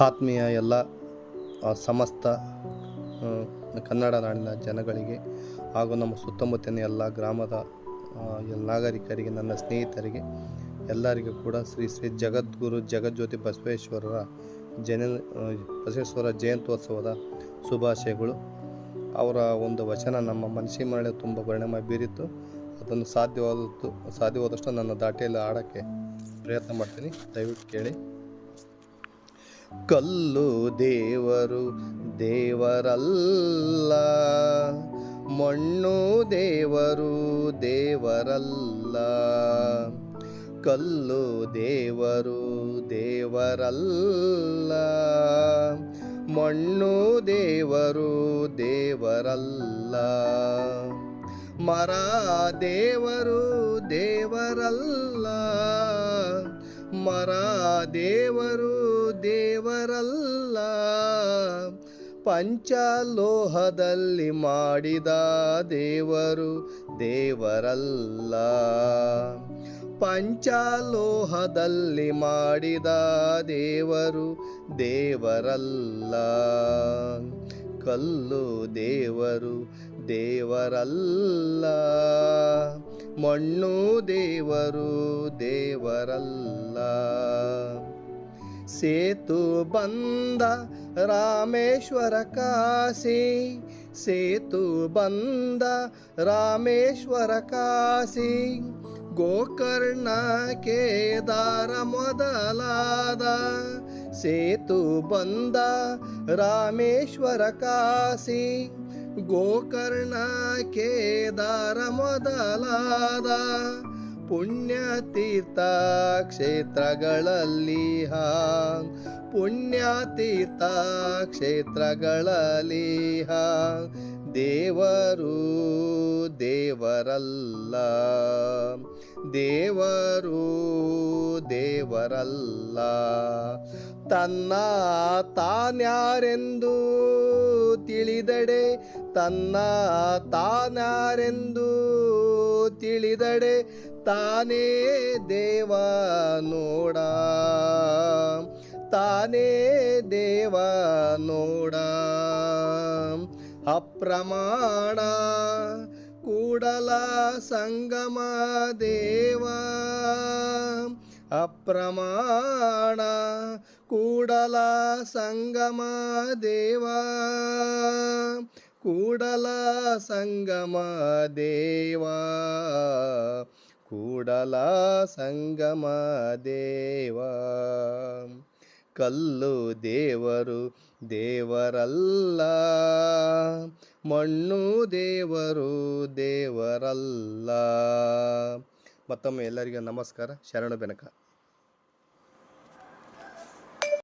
ಆತ್ಮೀಯ ಎಲ್ಲ ಸಮಸ್ತ ಕನ್ನಡ ನಾಡಿನ ಜನಗಳಿಗೆ ಹಾಗೂ ನಮ್ಮ ಸುತ್ತಮುತ್ತಲಿನ ಎಲ್ಲ ಗ್ರಾಮದ ನಾಗರಿಕರಿಗೆ, ನನ್ನ ಸ್ನೇಹಿತರಿಗೆ ಎಲ್ಲರಿಗೂ ಕೂಡ ಶ್ರೀ ಶ್ರೀ ಜಗದ್ಗುರು ಜಗಜ್ಯೋತಿ ಬಸವೇಶ್ವರ ಜಯಂತ್ಯೋತ್ಸವದ ಶುಭಾಶಯಗಳು. ಅವರ ಒಂದು ವಚನ ನಮ್ಮ ಮನಸ್ಸಿನ ಮೇಲೆ ತುಂಬ ಪರಿಣಾಮ ಬೀರಿತ್ತು. ಅದನ್ನು ಸಾಧ್ಯವಾದಷ್ಟು ನನ್ನ ದಾಟಿಯಲ್ಲಿ ಆಡೋಕ್ಕೆ ಪ್ರಯತ್ನ ಮಾಡ್ತೀನಿ, ದಯವಿಟ್ಟು ಕೇಳಿ. ಕಲ್ಲು ದೇವರು ದೇವರಲ್ಲ, ಮಣ್ಣು ದೇವರು ದೇವರಲ್ಲ. ಕಲ್ಲು ದೇವರು ದೇವರಲ್ಲ, ಮಣ್ಣು ದೇವರು ದೇವರಲ್ಲ. ಮರ ದೇವರು ದೇವರಲ್ಲ, ಮರ ದೇವರು ದೇವರಲ್ಲ. ಪಂಚಲೋಹದಲ್ಲಿ ಮಾಡಿದ ದೇವರು ದೇವರಲ್ಲ, ಪಂಚಲೋಹದಲ್ಲಿ ಮಾಡಿದ ದೇವರು ದೇವರಲ್ಲ. ಕಲ್ಲು ದೇವರು ದೇವರಲ್ಲ, ಮಣ್ಣು ದೇವರು ದೇವರಲ್ಲ. ಸೇತು ಬಂದ ರಾಮೇಶ್ವರ ಕಾಶಿ, ಸೇತು ಬಂದ ರಾಮೇಶ್ವರ ಕಾಶಿ. ಗೋಕರ್ಣ ಕೇದಾರ ಮೊದಲಾದ ಸೇತು ಬಂದ ರಾಮೇಶ್ವರ ಕಾಶಿ. ಗೋಕರ್ಣ ಕೇದಾರ ಮೊದಲಾದ ಪುಣ್ಯತೀರ್ಥ ಕ್ಷೇತ್ರಗಳಲ್ಲಿ ಪುಣ್ಯತೀರ್ಥ ಕ್ಷೇತ್ರಗಳಲ್ಲಿ ದೇವರು ದೇವರಲ್ಲ, ದೇವರು ದೇವರಲ್ಲ. ತನ್ನ ತಾನ್ಯಾರೆಂದು ತಿಳಿದಡೆ, ತನ್ನ ತಾನ್ಯಾರೆಂದು ತಿಳಿದಡೆ ತಾನೇ ದೇವ ನೋಡ, ತಾನೇ ದೇವ ನೋಡ. ಅಪ್ರಮಾಣ ಕೂಡಲ ಸಂಗಮ ದೇವ, ಅಪ್ರಮಾಣ ಕೂಡಲ ಸಂಗಮ ದೇವ, ಕೂಡಲ ಸಂಗಮ ದೇವ, ಕೂಡಲ ಸಂಗಮ ದೇವ. ಕಲ್ಲು ದೇವರು ದೇವರಲ್ಲ, ಮಣ್ಣು ದೇವರು ದೇವರಲ್ಲ. ಮತ್ತೊಮ್ಮೆ ಎಲ್ಲರಿಗೂ ನಮಸ್ಕಾರ. ಶರಣು ಬೆನಕ.